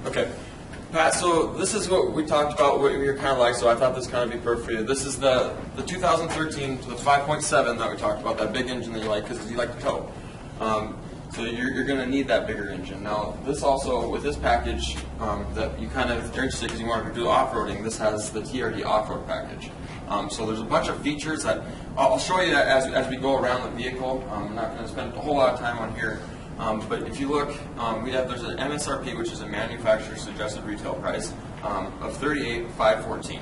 Okay. Pat, so this is what we talked about, what you're kind of like, so I thought this kind of be perfect for you. This is the 2013, the 5.7 that we talked about, that big engine that you like because you like to tow. So you're going to need that bigger engine. Now, this also, with this package that you kind of are interested because you want to do off-roading, this has the TRD off-road package. So there's a bunch of features that I'll show you as we go around the vehicle. I'm not going to spend a whole lot of time on here. But if you look, there's an MSRP, which is a manufacturer's suggested retail price of $38,514.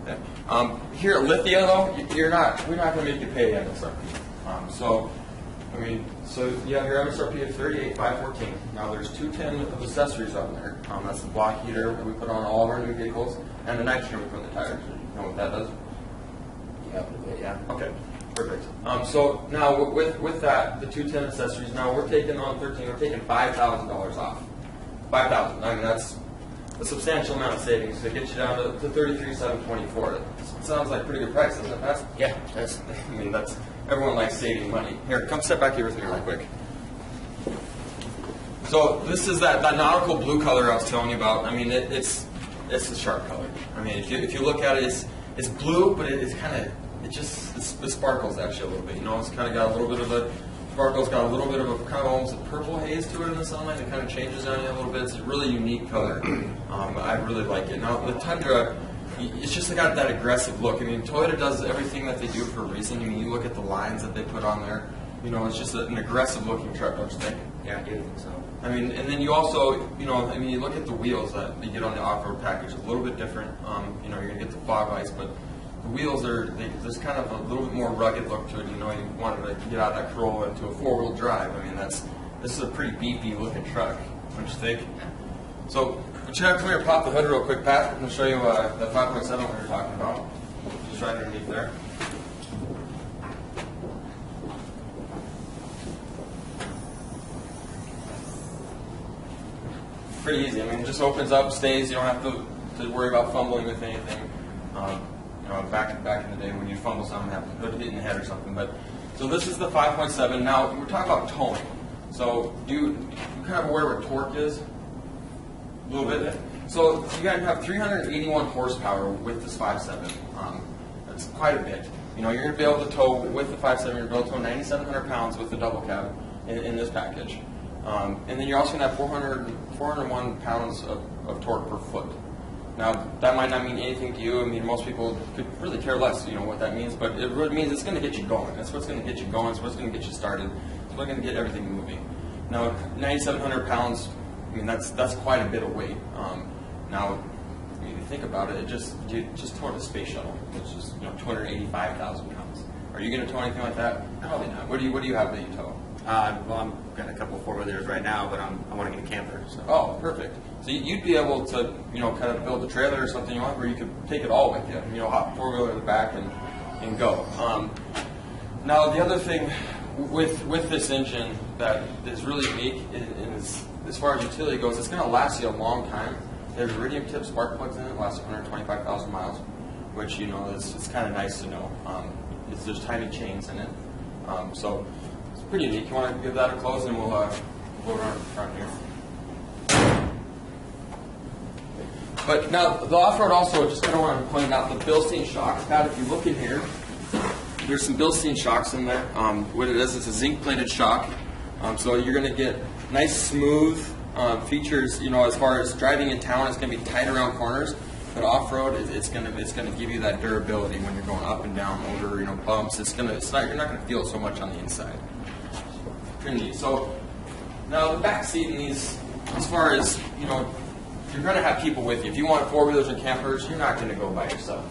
Okay. Here at Lithia, though, we're not going to make you pay MSRP. So you have your MSRP of $38,514. Now there's 210 of accessories on there. That's the block heater that we put on all of our new vehicles, and the nitrogen we put in the tires. You know what that does? Yeah. Okay. Perfect. So now with that, the 210 accessories, now we're taking on 13, we're taking $5,000 off. $5,000. I mean, that's a substantial amount of savings to get you down to $33,724. It sounds like a pretty good price, doesn't it, Pat? Yeah, that's. I mean, everyone likes saving money. Here, come step back here with me real quick. So this is that nautical blue color I was telling you about. I mean, it's a sharp color. I mean, if you look at it, it's blue, but it's kind of. It sparkles actually a little bit. You know, it's kind of got a little bit of a sparkles, got a little bit of a kind of almost a purple haze to it in the sunlight. It kind of changes on you a little bit. It's a really unique color. I really like it. Now the Tundra, it's just got that aggressive look. I mean, Toyota does everything that they do for a reason. I mean, you look at the lines that they put on there. You know, it's just an aggressive looking truck, don't you think? Yeah, I do think so. I mean, and then you also, you look at the wheels that you get on the off-road package. A little bit different. You're gonna get the fog lights, but the wheels there's kind of a little bit more rugged look to it. You know, you wanted to get out of that Corolla into a four-wheel drive. I mean, this is a pretty beefy looking truck, don't you think? So, come here, pop the hood real quick, Pat. I'm going to show you the 5.7 we were talking about. Just right underneath there. Pretty easy. I mean, it just opens up, stays. You don't have to worry about fumbling with anything. Back in the day when you fumble something, have to hit in the head or something. So this is the 5.7. Now we're talking about towing. So you kind of aware what torque is? A little bit. So you guys have 381 horsepower with this 5.7. That's quite a bit. You know, you're going to be able to tow with the 5.7. You're going to be able to tow 9,700 pounds with the double cab in this package. And then you're also going to have 401 pounds of torque per foot. Now, that might not mean anything to you. I mean, most people could really care less, what that means. But it really means it's going to get you going. That's what's going to get you going. It's what's going to get you started. It's what's going to get everything moving. Now, 9,700 pounds, I mean, that's quite a bit of weight. Now, if you think about it, you just towed a space shuttle, which is 285,000 pounds. Are you going to tow anything like that? Probably not. What do you have that you tow? Well, I've got a couple of four-wheelers right now, but I want to get a camper. So. Oh, perfect. So you'd be able to, kind of build a trailer or something you want, where you could take it all with you. Hop four-wheeler in the back and go. Now, the other thing with this engine that is really unique is as far as utility goes, it's going to last you a long time. There's iridium-tip spark plugs in it. It lasts 125,000 miles, which it's kind of nice to know. There's tiny chains in it, so. Pretty unique. You want to give that a close, and we'll go around the front here. But now the off-road also, just kind of want to point out the Bilstein shocks. Pat, if you look in here, there's some Bilstein shocks in there. What it is, it's a zinc-plated shock. So you're going to get nice, smooth features. As far as driving in town, it's going to be tight around corners. But off-road, it's going to give you that durability when you're going up and down over bumps. You're not going to feel it so much on the inside. Pretty neat. So now the back seat in these, as far as you're going to have people with you. If you want four-wheelers and campers, you're not going to go by yourself.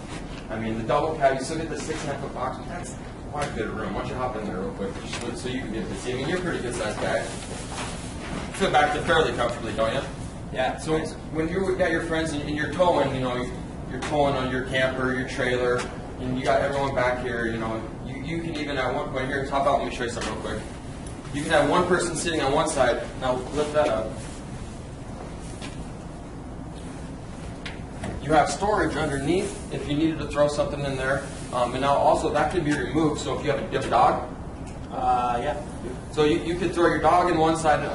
I mean, the double cab, you still get the 6.5-foot box. That's quite a bit of room. Why don't you hop in there real quick, so you can get to see. I mean, you're a pretty good-sized guy. Fit back there fairly comfortably, don't you? Yeah. So when you got your friends and you're towing, you're towing on your camper, your trailer, and you got everyone back here. You can even at one point here. Hop out. Let me show you something real quick. You can have one person sitting on one side. Now lift that up. You have storage underneath if you needed to throw something in there. And now also that can be removed. So if you have a dog, yeah. So you could throw your dog in one side,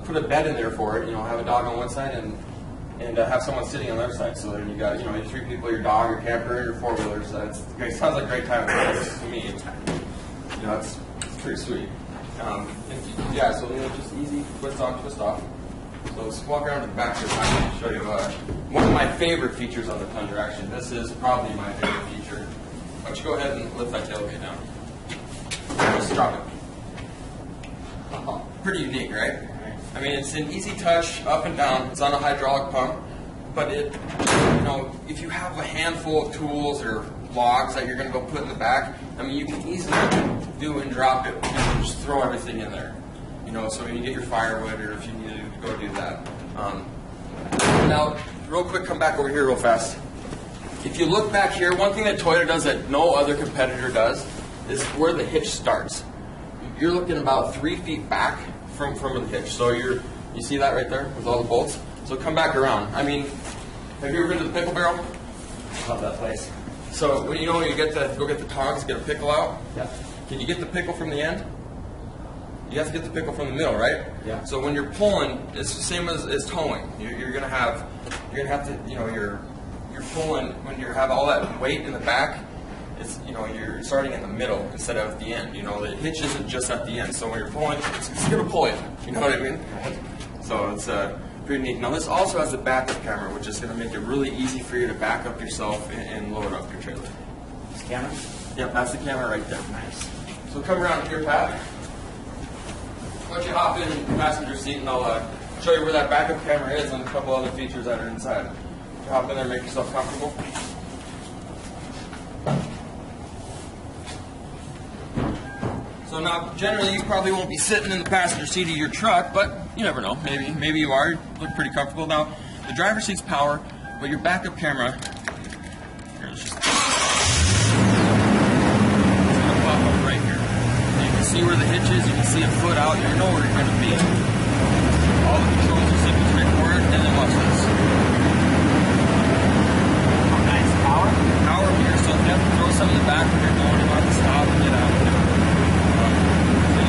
put a bed in there for it. Have a dog on one side and have someone sitting on the other side. So then you got your 3 people, your dog, your camper, and your 4-wheeler. So it sounds like a great time to me. It's pretty sweet. Yeah, so just easy twist on, twist off. So let's walk around to the back here. I'm going to show you one of my favorite features on the Tundra. Actually, this is probably my favorite feature. Why don't you go ahead and lift that tailgate down? Just drop it. Pretty unique, right? I mean, it's an easy touch, up and down. It's on a hydraulic pump, but if you have a handful of tools or logs that you're going to go put in the back, I mean, you can easily do and drop it and just throw everything in there. So when you get your firewood or if you need to go do that. Now, real quick, come back over here real fast. If you look back here, one thing that Toyota does that no other competitor does is where the hitch starts. You're looking about 3 feet back from the hitch. So you see that right there with all the bolts? So come back around. I mean, have you ever been to the pickle barrel? Love that place. So when you go get the tongs, get a pickle out. Yeah. Can you get the pickle from the end? You have to get the pickle from the middle, right? Yeah. So when you're pulling, it's the same as towing. You're gonna have to you're pulling when you have all that weight in the back. It's you're starting in the middle instead of at the end. The hitch isn't just at the end. So when you're pulling, it's gonna pull you. You know what I mean? So it's pretty neat. Now this also has a backup camera, which is gonna make it really easy for you to back up yourself and load up your trailer. This camera? Yep, that's the camera right there. Nice. So come around here, Pat. Why don't you hop in the passenger seat and I'll show you where that backup camera is and a couple other features that are inside. You hop in there and make yourself comfortable. So now, generally, you probably won't be sitting in the passenger seat of your truck, but you never know. Maybe you are. You look pretty comfortable. Now, the driver's seat's power, but your backup camera, here, let's just, it's gonna pop up right here. You can see where the hitch is. You can see a foot out. You know where you're going to be. All the controls are simple, straightforward, and then watch this. Oh, nice. Power? Power here, so if you have to throw some in the back when you're going, you want to stop and get out.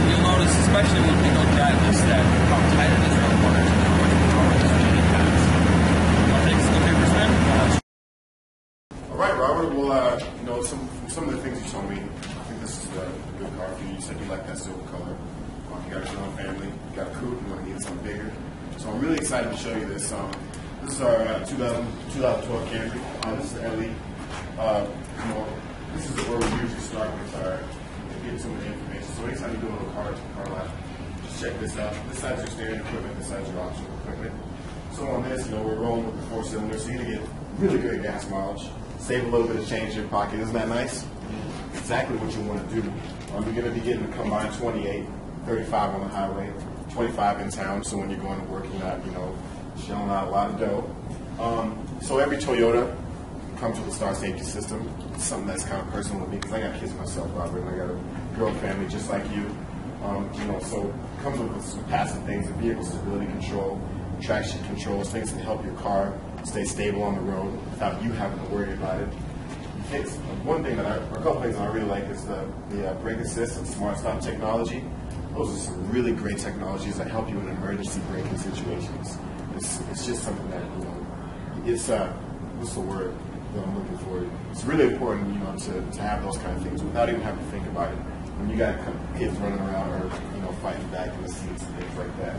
You'll notice, especially when we go drive this, that how tight it is around the corners and how much power this really has. I'll take some paper spin. All right, Robert. Well, some of the things you told me, I think this is a good car for you. You said you like that silver color. You got your own family. You got a coupe. You want to get something bigger. So I'm really excited to show you this. This is our 2012 Camry. This is the LE. This is where we usually start with getting some of the information. So anytime you do a little car lap, just check this out. This side's your standard equipment. This side's your optional equipment. So on this, we're rolling with the 4-cylinder, so you're gonna get really good gas mileage. Save a little bit of change in your pocket. Isn't that nice? Exactly what you want to do. You're going to be getting a combined 28, 35 on the highway, 25 in town. So when you're going to work, you're not, shelling out a lot of dough. So every Toyota comes with a star safety system. It's something that's kind of personal to me because I got kids myself, Robert, and I got a girl family just like you. So it comes with some passive things: the vehicle stability control, traction controls, things that help your car stay stable on the road without you having to worry about it. A couple things that I really like is the brake assist and smart stop technology. Those are some really great technologies that help you in emergency braking situations. It's just something that it's what's the word that I'm looking for? It's really important, to have those kind of things without even having to think about it. When you got kids running around or fighting back in the seats and things like that.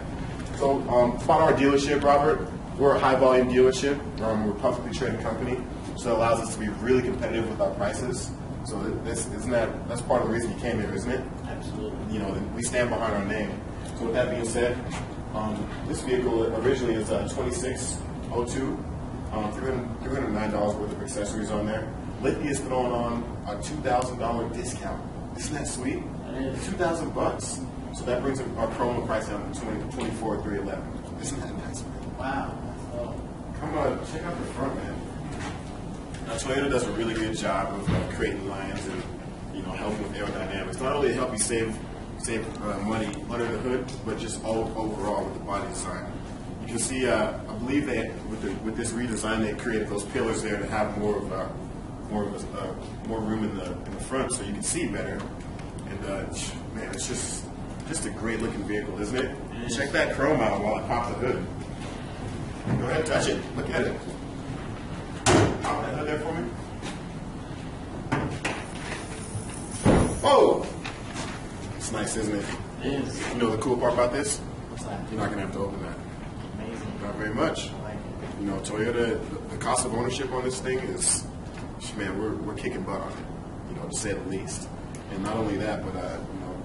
So about our dealership, Robert, we're a high volume dealership. We're a publicly traded company, so it allows us to be really competitive with our prices. So that's part of the reason you came here, isn't it? Absolutely. We stand behind our name. So with that being said, this vehicle originally is a 2602, $309 worth of accessories on there. Lithia is throwing on a $2,000 discount. Isn't that sweet? $2,000. So that brings our promo price down to $24,311. Isn't that nice, man? Wow. Come on, check out the front, man. Now, Toyota does a really good job of creating lines and helping with aerodynamics. Not only to help you save money under the hood, but just overall with the body design. You can see, I believe that with this redesign, they created those pillars there to have more room in the front, so you can see better. And man, it's just Just a great looking vehicle, isn't it? Check that chrome out while I pop the hood. Go ahead, touch it. Look at it. Pop that hood there for me. Whoa! It's nice, isn't it? It is. You know the cool part about this? What's that? You're not going to have to open that. Amazing. Not very much. I like it. You know, Toyota, the cost of ownership on this thing is, man, we're kicking butt on it, you know, to say the least. And not only that, but, you know,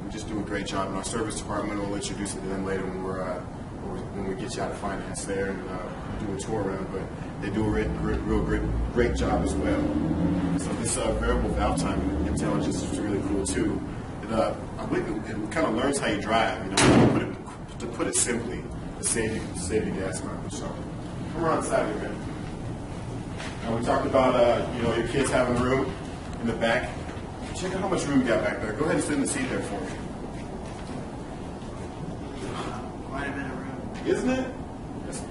we just do a great job in our service department. We'll introduce it to them later when we get you out of finance there and do a tour around. But they do a real great job as well. So this variable valve time intelligence is really cool too. I believe it kind of learns how you drive. You know, to put it simply, to save you gas mileage. So come around inside here, man. Now we talked about you know, your kids having room in the back. Check out how much room you got back there. Go ahead and sit in the seat there for me. Quite a bit of room. Isn't it?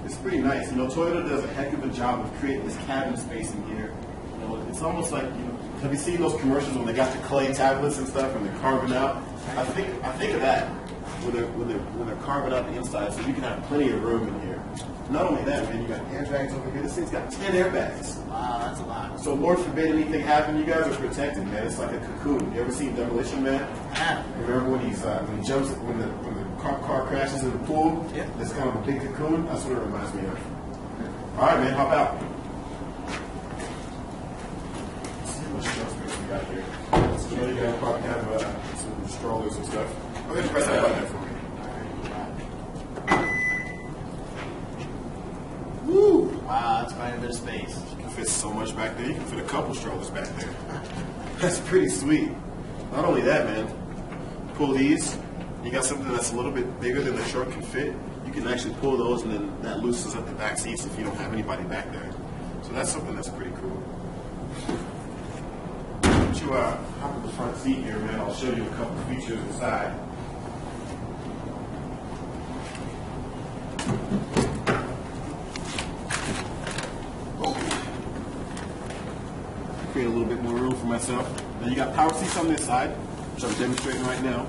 It's pretty nice. You know, Toyota does a heck of a job of creating this cabin space in here. You know, it's almost like, you know, have you seen those commercials when they got the clay tablets and stuff and they're carving out? I think of that when they're carving out the inside, so you can have plenty of room in here. Not only that, man, you got airbags over here. This thing's got 10 airbags. Wow, that's a lot. So Lord forbid anything happen, you guys are protected, man. It's like a cocoon. You ever seen Demolition Man? Yeah. Remember when he jumps when the car crashes in the pool? Yeah. It's kind of a big cocoon. That's what it reminds me of. All right, man, hop out. Let's see how much shelf space we got here. So you know you guys probably have some strollers and stuff. Go ahead and press that button for me. Woo! Wow, that's quite a bit of space. You can fit so much back there. You can fit a couple strollers back there. That's pretty sweet. Not only that, man. Pull these. You got something that's a little bit bigger than the truck can fit. You can actually pull those, and then that loosens up the back seats if you don't have anybody back there. So that's something that's pretty cool. Once you hop in the front seat here, man, I'll show you a couple features inside. Create a little bit more room for myself. Now you got power seats on this side, which I'm demonstrating right now.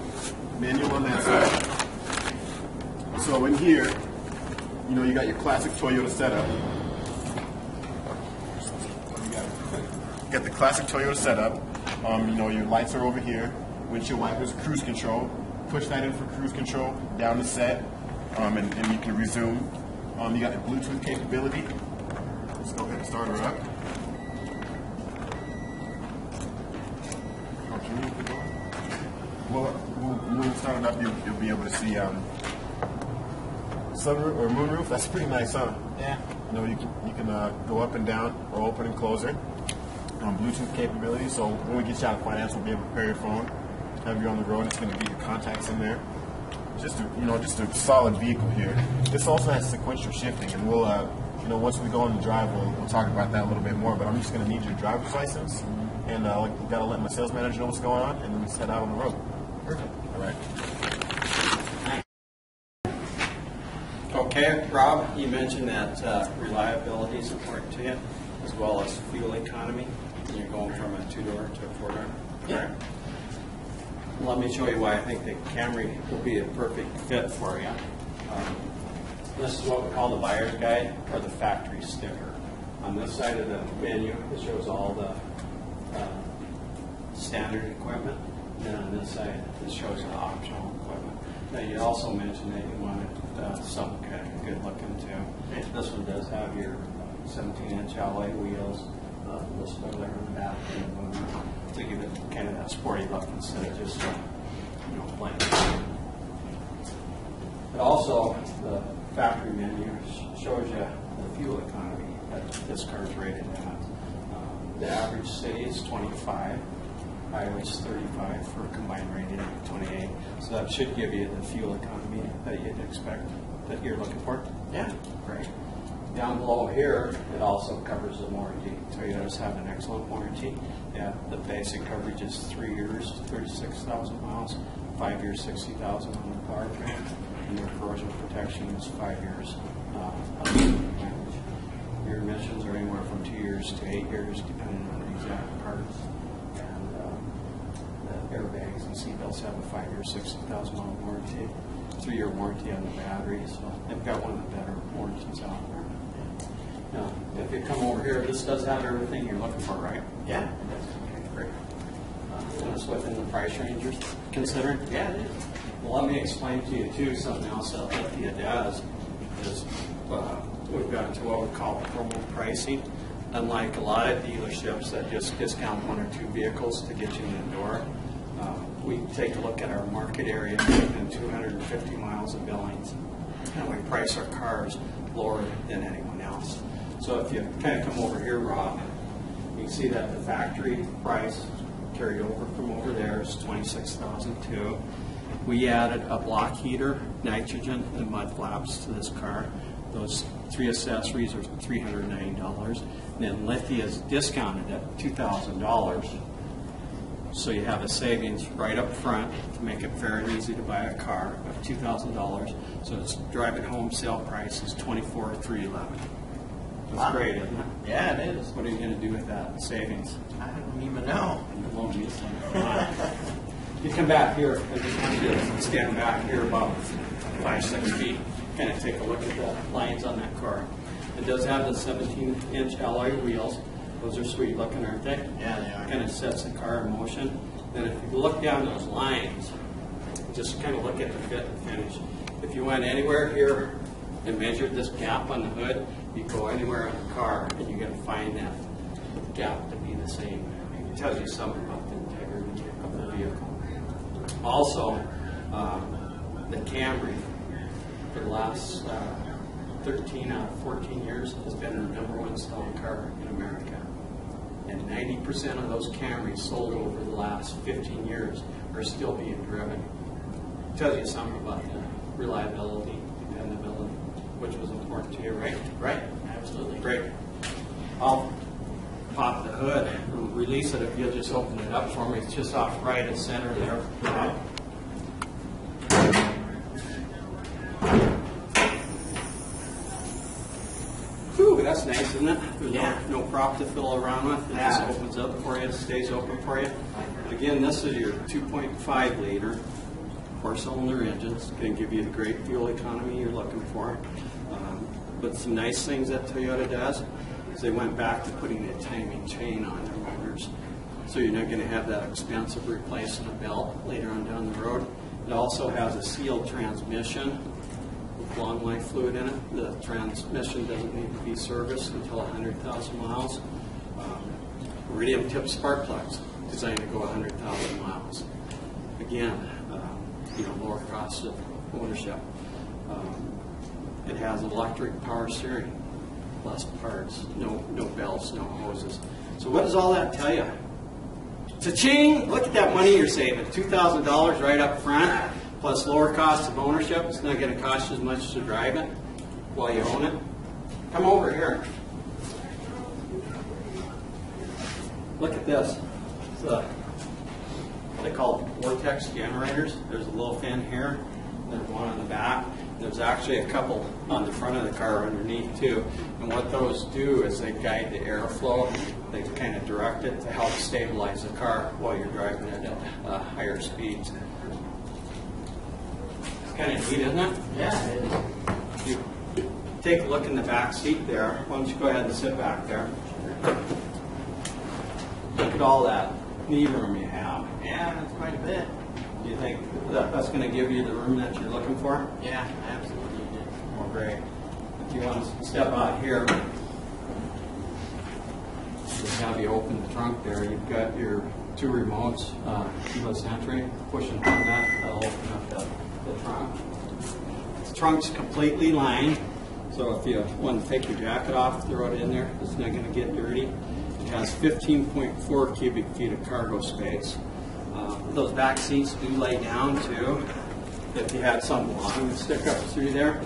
Manual on that side. So in here, you know, you got your classic Toyota setup. You got the classic Toyota setup. You know, your lights are over here. Windshield wipers, cruise control. Push that in for cruise control. Down to set, and you can resume. You got the Bluetooth capability. Let's go ahead and start her up. Well, we'll start it up. You'll be able to see sunroof or moonroof. That's pretty nice, huh? Yeah. You know, you can go up and down or open and close it. Bluetooth capability. So when we get you out of finance, we'll be able to pair your phone. Have you on the road. It's going to get your contacts in there. Just a solid vehicle here. This also has sequential shifting, and we'll you know, once we go on the drive, we'll talk about that a little bit more. But I'm just going to need your driver's license, and you got to let my sales manager know what's going on, and then let's head out on the road. Perfect. All right. Okay, Rob, you mentioned that reliability is important to you, as well as fuel economy. And you're going from a two-door to a four-door. Yeah. Let me show you why I think the Camry will be a perfect fit for you. This is what we call the buyer's guide, or the factory sticker. On this side of the menu, it shows all the standard equipment. And on this side, it shows the optional equipment. Now, you also mentioned that you wanted some kind of good looking too. This one does have your 17-inch alloy wheels, the spoiler on the back, and to give it kind of that sporty look instead of just plain. But also, the factory menu shows you the fuel economy that this car is rated at. The average city is 25. Highway is 35 for a combined rating of 28. So that should give you the fuel economy that you'd expect, that you're looking for. Yeah, great. Down below here, it also covers the warranty. Toyotas have an excellent warranty. Yeah, the basic coverage is 3 years, 36,000 miles, 5 years, 60,000 on the powertrain, and their corrosion protection is 5 years. Damage. Your emissions are anywhere from 2 years to 8 years, depending on the exact part. And the airbags and seatbelts have a 5-year, 60,000-mile warranty, 3-year warranty on the battery. So they've got one of the better warranties out there. Now, if you come over here, this does have everything you're looking for, right? Yeah. Okay, great. That's within the price range you're considering? Yeah, it is. Well, let me explain to you too, something else that Lithia does is we've got to what we call promo pricing. Unlike a lot of dealerships that just discount 1 or 2 vehicles to get you in the door, we take a look at our market area within 250 miles of Billings, and we price our cars lower than anyone else. So if you kind of come over here, Rob, you can see that the factory price carried over from over there is $26,200. We added a block heater, nitrogen, and mud flaps to this car. Those 3 accessories are $390. And then Lithia's discounted at $2,000. So you have a savings right up front to make it fair and easy to buy a car of $2,000. So its drive-it home sale price is $24,311. That's Wow. great, isn't it? Yeah, it is. What are you going to do with that savings? I don't even know. You won't use them. You come back here, I just want you to stand back here about 5-6 feet, kind of take a look at the lines on that car. It does have the 17-inch alloy wheels. Those are sweet looking, aren't they? Yeah, they are. Kind of sets the car in motion. Then if you look down those lines, just kind of look at the fit and finish. If you went anywhere here and measured this gap on the hood, you go anywhere on the car and you're going to find that gap to be the same. It tells you something about the integrity of the vehicle. Also, the Camry for the last 13 out of 14 years has been the #1 selling car in America. And 90% of those Camrys sold over the last 15 years are still being driven. It tells you something about the reliability, dependability, which was important to you, right? Right. Absolutely. Great. I'll pop the hood and release it if you'll just open it up for me. It's just off right at center there. Whew, that's nice, isn't it? There's no prop to fill around with. It just opens up for you, it stays open for you. Again, this is your 2.5 liter 4-cylinder engine. It's going to give you the great fuel economy you're looking for. But some nice things that Toyota does is they went back to putting a timing chain on their motors. So you're not going to have that expense of replacing a belt later on down the road. It also has a sealed transmission with long life fluid in it. The transmission doesn't need to be serviced until 100,000 miles. Iridium tip spark plugs designed to go 100,000 miles. Again, lower cost of ownership. It has electric power steering, less parts, no belts, no hoses. So what does all that tell you? Cha-ching! Look at that money you're saving. $2,000 right up front, plus lower cost of ownership. It's not going to cost you as much to drive it while you own it. Come over here. Look at this. It's they call it vortex generators. There's a little fin here. There's one on the back. There's actually a couple on the front of the car underneath too. And what those do is they guide the airflow. They kind of direct it to help stabilize the car while you're driving it at higher speeds. It's kind of neat, isn't it? Yeah, it is. You take a look in the back seat there. Why don't you go ahead and sit back there? Look at all that knee room you have. Yeah, that's quite a bit. Do you think that's going to give you the room that you're looking for? Yeah, absolutely. Oh, great. If you want to step out here, just have you open the trunk there. You've got your 2 remotes, keyless entry. Pushing on that, that'll open up the trunk. The trunk's completely lined, so if you want to take your jacket off, throw it in there. It's not going to get dirty. It has 15.4 cubic feet of cargo space. Those back seats do lay down too. If you had something long to stick up through there,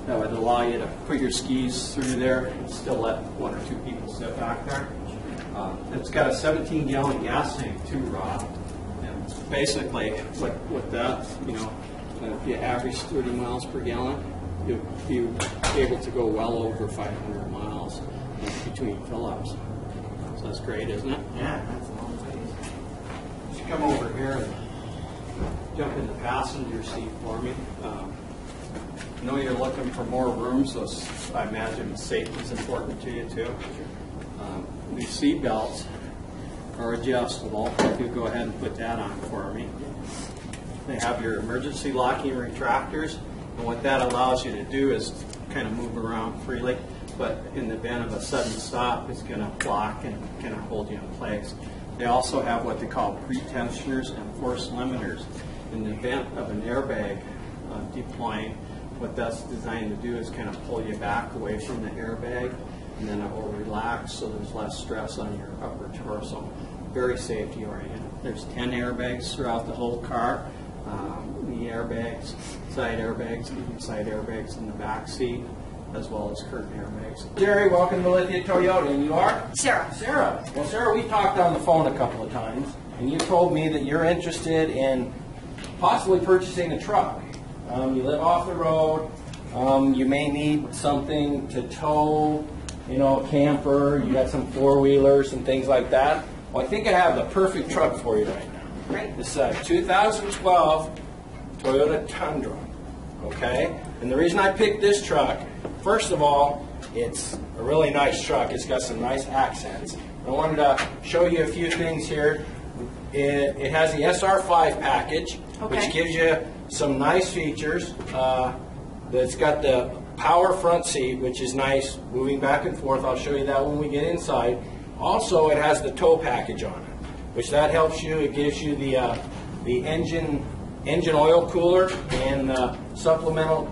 that would allow you to put your skis through there and still let 1 or 2 people sit back there. It's got a 17-gallon gas tank too, Rob. And basically, with that, if you average 30 miles per gallon, you'll be able to go well over 500 miles between fill-ups. So that's great, isn't it? Yeah, that's a long ways. you come over here and jump in the passenger seat for me? I know you're looking for more room, so I imagine safety is important to you too. These seat belts are adjustable. If you go ahead and put that on for me. They have your emergency locking retractors, and what that allows you to do is kind of move around freely, but in the event of a sudden stop, it's going to lock and kind of hold you in place. They also have what they call pre-tensioners and force limiters. In the event of an airbag deploying, what that's designed to do is kind of pull you back away from the airbag, and then it will relax so there's less stress on your upper torso. Very safety oriented. There's 10 airbags throughout the whole car. The airbags, side airbags, even side airbags in the back seat, as well as curtain airbags. Jerry, welcome to Lithia Toyota. And you are? Sarah. Sarah. Well, Sarah, we talked on the phone a couple of times, and you told me that you're interested in possibly purchasing a truck. You live off the road. You may need something to tow, a camper. You got some four-wheelers and things like that. Well, I think I have the perfect truck for you right now. Right. This is a 2012 Toyota Tundra, okay? And the reason I picked this truck, first of all, it's a really nice truck. It's got some nice accents. I wanted to show you a few things here. It has the SR5 package, Okay. which gives you some nice features. It's got the power front seat, which is nice, moving back and forth. I'll show you that when we get inside. Also, it has the tow package on it, which that helps you. It gives you the engine oil cooler and the supplemental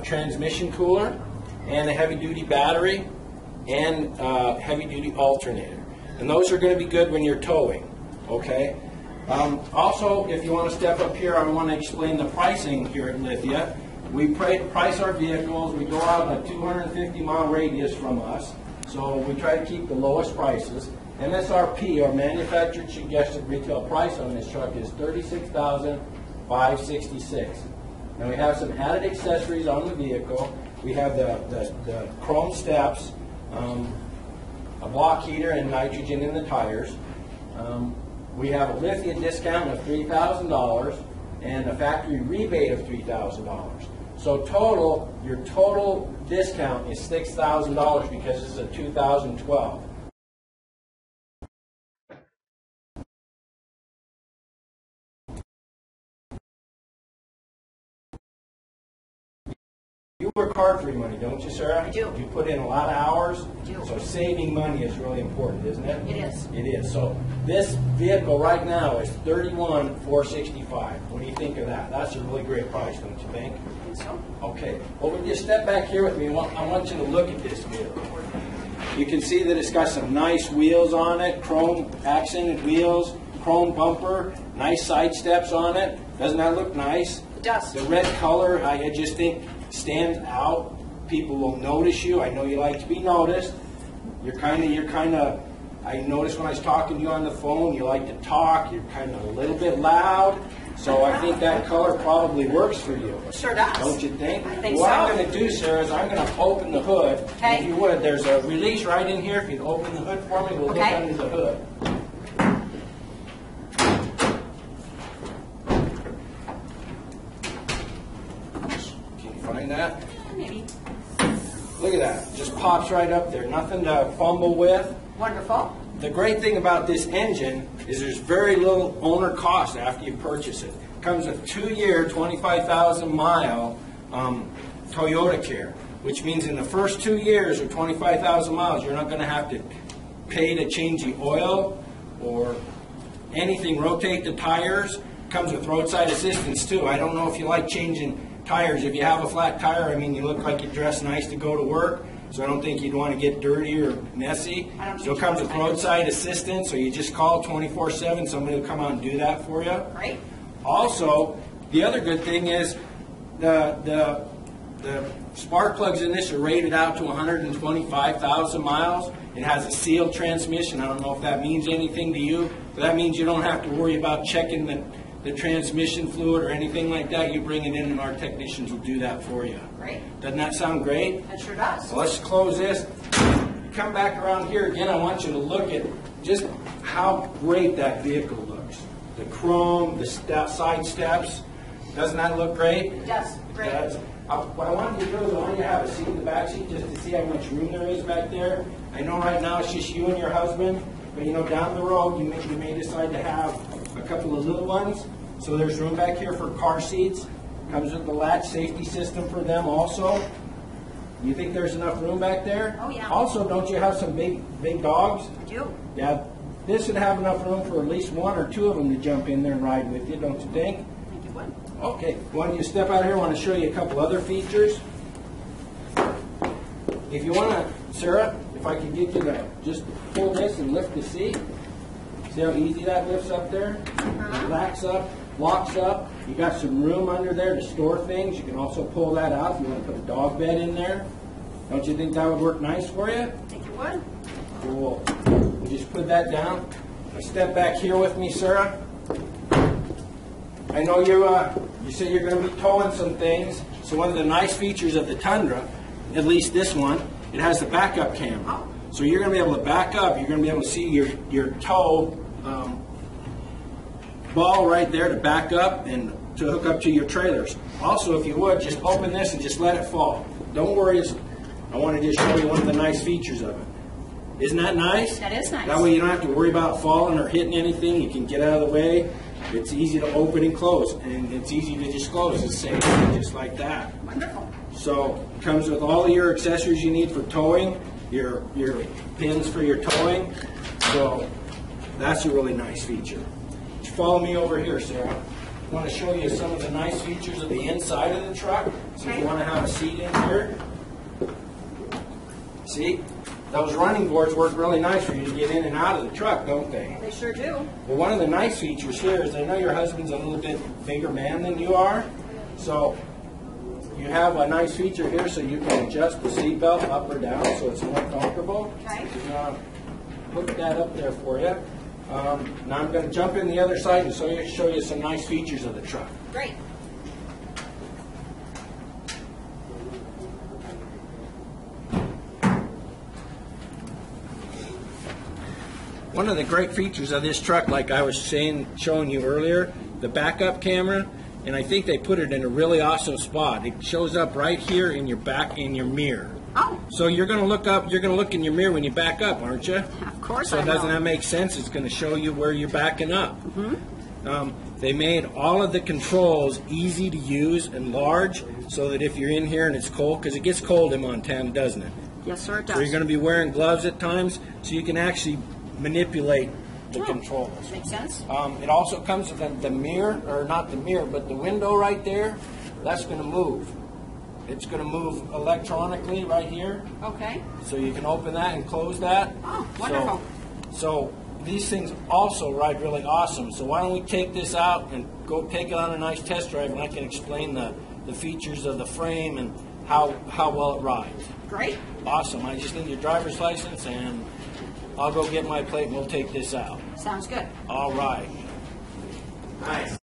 transmission cooler and a heavy-duty battery and heavy-duty alternator. And those are going to be good when you're towing, okay? Also, if you want to step up here, I want to explain the pricing here at Lithia. We price our vehicles. We go out a 250-mile radius from us, so we try to keep the lowest prices. MSRP, or manufactured suggested retail price on this truck, is $36,566. And we have some added accessories on the vehicle. We have the chrome steps, a block heater, and nitrogen in the tires. We have a Lithia discount of $3,000 and a factory rebate of $3,000. So your total discount is $6,000 because this is a 2012. You work hard for your money, don't you, Sarah? I do. You put in a lot of hours. I do. So saving money is really important, isn't it? It is. It is. So this vehicle right now is $31,465. What do you think of that? That's a really great price, don't you think? I think so. Okay. Well, would you step back here with me? I want you to look at this vehicle. You can see that it's got some nice wheels on it, chrome accented wheels, chrome bumper, nice side steps on it. Doesn't that look nice? It does. The red color, I just think, stands out. People will notice you. I know you like to be noticed. You're kind of. I noticed when I was talking to you on the phone, you like to talk. You're kind of a little bit loud. So I think that color probably works for you. Sure does. Don't you think? I think what so. I'm going to do, Sarah, is I'm going to open the hood. Okay. If you would, there's a release right in here. If you'd open the hood for me, we'll look Okay. under the hood. Can you find that? Maybe. Look at that. Just pops right up there. Nothing to fumble with. Wonderful. The great thing about this engine is there's very little owner cost after you purchase it. It comes with 2-year, 25,000-mile Toyota Care, which means in the first 2 years or 25,000 miles, you're not going to have to pay to change the oil or anything, rotate the tires. Comes with roadside assistance too. I don't know if you like changing tires. If you have a flat tire, I mean, you look like you dress nice to go to work. So I don't think you'd want to get dirty or messy. So it comes with roadside assistance, so you just call 24/7. Somebody will come out and do that for you. Right. Also, the other good thing is the spark plugs in this are rated out to 125,000 miles. It has a sealed transmission. I don't know if that means anything to you, but that means you don't have to worry about checking the transmission fluid or anything like that. You bring it in and our technicians will do that for you. Great. Doesn't that sound great? That sure does. So let's close this. Come back around here again. I want you to look at just how great that vehicle looks. the chrome, the side steps. Doesn't that look great? It does. Great. What I wanted to do is I want you to have a seat in the back seat just to see how much room there is back there. I know right now it's just you and your husband, but you know down the road you may decide to have a couple of little ones. So there's room back here for car seats. Comes with the latch safety system for them also. You think there's enough room back there? Oh, yeah. Also, don't you have some big dogs? I do. Yeah, this would have enough room for at least one or two of them to jump in there and ride with you, don't you think? I think it would. Okay, why don't you step out here? I want to show you a couple other features. If you want to, Sarah, if I could get you to just pull this and lift the seat. See how easy that lifts up there? Relax up, locks up. You got some room under there to store things. You can also pull that out if you want to put a dog bed in there. Don't you think that would work nice for you? I think it would. Cool. We'll just put that down. Now step back here with me, Sarah. I know you said you're going to be towing some things. So one of the nice features of the Tundra, at least this one, it has the backup camera. So you're going to be able to back up. You're going to be able to see your tow ball right there to back up and to hook up to your trailers. Also, if you would, just open this and just let it fall. Don't worry. I want to just show you one of the nice features of it. Isn't that nice? That is nice. That way you don't have to worry about falling or hitting anything. You can get out of the way. It's easy to open and close, and it's easy to just close. It's safe, just like that. Wonderful. So it comes with all of your accessories you need for towing, your pins for your towing. So that's a really nice feature. Follow me over here, Sarah. I want to show you some of the nice features of the inside of the truck. So if you want to have a seat in here. See? Those running boards work really nice for you to get in and out of the truck, don't they? They sure do. Well, one of the nice features here is I know your husband's a little bit bigger man than you are. So you have a nice feature here so you can adjust the seatbelt up or down so it's more comfortable. Okay. Hook that up there for you. Now I'm going to jump in the other side and show you some nice features of the truck. Great. One of the great features of this truck, like I was showing you earlier, the backup camera, and I think they put it in a really awesome spot. It shows up right here in your mirror. Oh. So you're going to look in your mirror when you back up, aren't you? Of course So I doesn't will. that make sense? It's going to show you where you're backing up. Mm-hmm. They made all of the controls easy to use and large so that if you're in here and it's cold, because it gets cold in Montana, doesn't it? Yes, sir, it does. So you're going to be wearing gloves at times so you can actually manipulate the controls. Makes sense. It also comes with the mirror, or not the mirror, but the window right there. That's going to move. It's going to move electronically right here. Okay. So you can open that and close that. Oh, wonderful. So these things also ride really awesome. So why don't we take this out and go take it on a nice test drive, and I can explain the features of the frame and how well it rides. Great. Awesome. I just need your driver's license, and I'll go get my plate, and we'll take this out. Sounds good. All right. Nice.